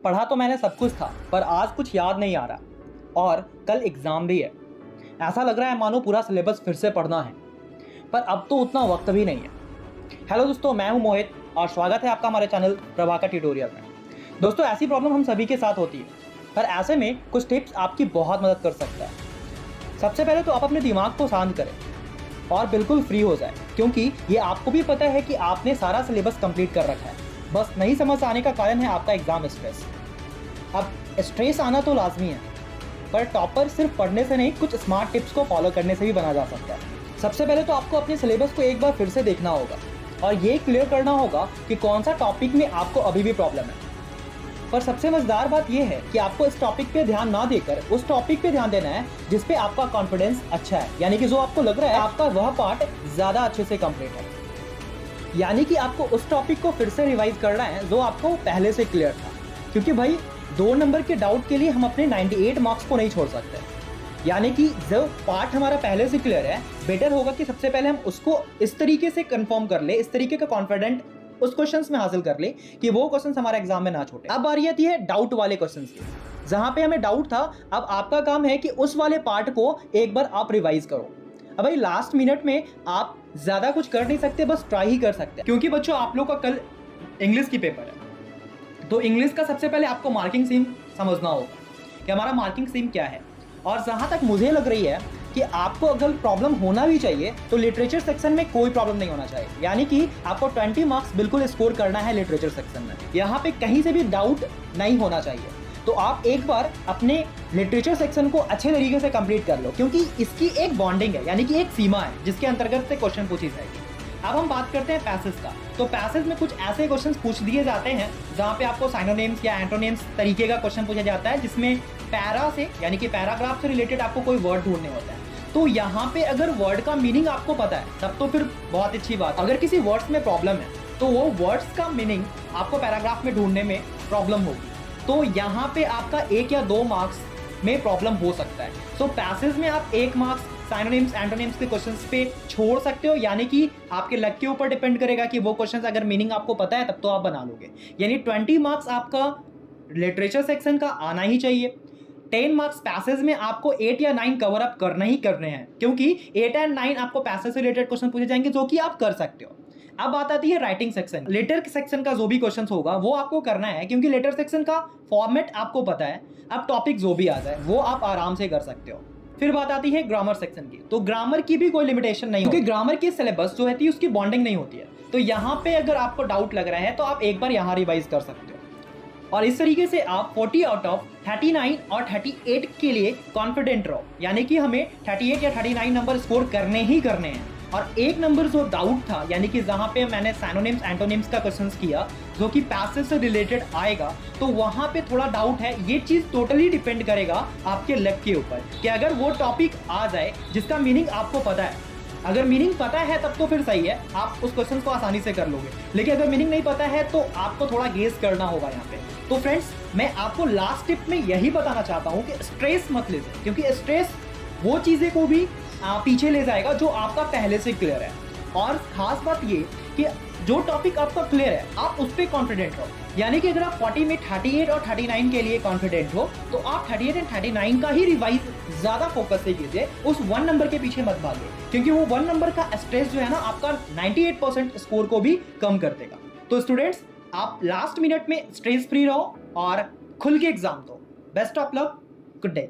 पढ़ा तो मैंने सब कुछ था, पर आज कुछ याद नहीं आ रहा और कल एग्ज़ाम भी है। ऐसा लग रहा है मानो पूरा सिलेबस फिर से पढ़ना है, पर अब तो उतना वक्त भी नहीं है। हेलो दोस्तों, मैं हूं मोहित और स्वागत है आपका हमारे चैनल प्रभाकर ट्यूटोरियल में। दोस्तों, ऐसी प्रॉब्लम हम सभी के साथ होती है, पर ऐसे में कुछ टिप्स आपकी बहुत मदद कर सकता है। सबसे पहले तो आप अपने दिमाग को शांत करें और बिल्कुल फ्री हो जाए, क्योंकि ये आपको भी पता है कि आपने सारा सिलेबस कंप्लीट कर रखा है। बस नहीं समझ आने का कारण है आपका एग्जाम स्ट्रेस। अब स्ट्रेस आना तो लाजमी है, पर टॉपर सिर्फ पढ़ने से नहीं, कुछ स्मार्ट टिप्स को फॉलो करने से भी बना जा सकता है। सबसे पहले तो आपको अपने सिलेबस को एक बार फिर से देखना होगा और ये क्लियर करना होगा कि कौन सा टॉपिक में आपको अभी भी प्रॉब्लम है। पर सबसे मजेदार बात यह है कि आपको इस टॉपिक पे ध्यान ना देकर उस टॉपिक पे ध्यान देना है जिस पे आपका कॉन्फिडेंस अच्छा है, यानी कि जो आपको लग रहा है आपका वह पार्ट ज़्यादा अच्छे से कंप्लीट है। यानी कि आपको उस टॉपिक को फिर से रिवाइज करना है जो आपको पहले से क्लियर था, क्योंकि भाई 2 नंबर के डाउट के लिए हम अपने 98 मार्क्स को नहीं छोड़ सकते। यानी कि जो पार्ट हमारा पहले से क्लियर है, बेटर होगा कि सबसे पहले हम उसको इस तरीके से कंफर्म कर ले, इस तरीके का कॉन्फिडेंट उस क्वेश्चंस में हासिल कर ले कि वो क्वेश्चंस हमारे एग्जाम में ना छूटे। अब बारी आती है डाउट वाले क्वेश्चंस की, जहां पे हमें डाउट था। अब आपका काम है कि उस वाले पार्ट को एक बार आप रिवाइज करो। अब भाई लास्ट मिनट में आप ज्यादा कुछ कर नहीं सकते, बस ट्राई ही कर सकते हैं, क्योंकि बच्चों आप लोग का कल इंग्लिश की पेपर है। तो इंग्लिश का सबसे पहले आपको मार्किंग स्कीम समझना होगा कि हमारा मार्किंग स्कीम क्या है। और जहां तक मुझे लग रही है कि आपको अगर प्रॉब्लम होना भी चाहिए तो लिटरेचर सेक्शन में कोई प्रॉब्लम नहीं होना चाहिए। यानी कि आपको 20 मार्क्स बिल्कुल स्कोर करना है लिटरेचर सेक्शन में, यहाँ पे कहीं से भी डाउट नहीं होना चाहिए। तो आप एक बार अपने लिटरेचर सेक्शन को अच्छे तरीके से कंप्लीट कर लो, क्योंकि इसकी एक बॉन्डिंग है, यानी कि एक सीमा है जिसके अंतर्गत से क्वेश्चन पूछी जाएगी। अब हम बात करते हैं पैसेज का। तो पैसेज में कुछ ऐसे क्वेश्चन पूछ दिए जाते हैं जहां पे आपको साइनोनिम्स या एंटोनिम्स तरीके का क्वेश्चन पूछा जाता है, जिसमें पैरा से यानी कि पैराग्राफ से रिलेटेड आपको कोई वर्ड ढूंढने होता है। तो यहाँ पे अगर वर्ड का मीनिंग आपको पता है तब तो फिर बहुत अच्छी बात। अगर किसी वर्ड्स में प्रॉब्लम है तो वो वर्ड्स का मीनिंग आपको पैराग्राफ में ढूंढने में प्रॉब्लम होगी, तो यहाँ पे आपका 1 या 2 मार्क्स में प्रॉब्लम हो सकता है। तो पैसेज में आप 1 मार्क्स साइनोनिम्स एंटोनिम्स के क्वेश्चंस पे छोड़ सकते हो, यानी कि आपके लक के ऊपर डिपेंड करेगा कि वो क्वेश्चंस अगर मीनिंग आपको पता है तब तो आप बना लोगे। यानी 20 मार्क्स आपका लिटरेचर सेक्शन का आना ही चाहिए। 10 मार्क्स पैसेज में आपको 8 या 9 कवर अप करना ही करने हैं, क्योंकि 8 एंड 9 आपको पैसेज से रिलेटेड क्वेश्चन पूछे जाएंगे जो कि आप कर सकते हो। अब बात आती है राइटिंग सेक्शन। लेटर सेक्शन का जो भी क्वेश्चन होगा वो आपको करना है, क्योंकि लेटर सेक्शन का फॉर्मेट आपको पता है। अब टॉपिक जो भी आ जाए वो आप आराम से कर सकते हो। फिर बात आती है ग्रामर सेक्शन की। तो ग्रामर की भी कोई लिमिटेशन नहीं, क्योंकि ग्रामर की सिलेबस जो है उसकी बॉन्डिंग नहीं होती है। तो यहाँ पे अगर आपको डाउट लग रहा है तो आप एक बार यहाँ रिवाइज कर सकते हो और इस तरीके से आप 40 आउट ऑफ 39 और 38 के लिए कॉन्फिडेंट रहो। यानी कि हमें 38 या 39 नंबर स्कोर करने ही करने हैं। और 1 नंबर जो डाउट था, यानी कि जहां पे मैंने साइनोनिम्स एंटोनिम्स का क्वेश्चन किया जो कि पैसेज से रिलेटेड आएगा, तो वहां पे थोड़ा डाउट है। ये चीज टोटली डिपेंड करेगा आपके लक के ऊपर कि अगर वो टॉपिक आ जाए जिसका मीनिंग आपको पता है। अगर मीनिंग पता है तब तो फिर सही है, आप उस क्वेश्चन को आसानी से कर लोगे। लेकिन अगर मीनिंग नहीं पता है तो आपको थोड़ा गेस करना होगा यहाँ पे। तो फ्रेंड्स, मैं आपको लास्ट टिप में यही बताना चाहता हूँ कि स्ट्रेस मत लीजिए, क्योंकि स्ट्रेस वो चीजें को भी पीछे ले जाएगा जो आपका पहले से क्लियर है। और खास बात ये कि जो टॉपिक आपका क्लियर है आप उस पर कॉन्फिडेंट हो। यानी कि अगर आप 40 में 38 और 39 के लिए कॉन्फिडेंट हो तो आप 38 एंड 39 का ही रिवाइज ज्यादा फोकस से कीजिए, उस 1 नंबर के पीछे मत भागिए, क्योंकि वो 1 नंबर का स्ट्रेस जो है ना आपका 98% स्कोर को भी कम कर देगा। तो स्टूडेंट्स, आप लास्ट मिनट में स्ट्रेस फ्री रहो और खुल के एग्जाम दो। Best of luck, good day.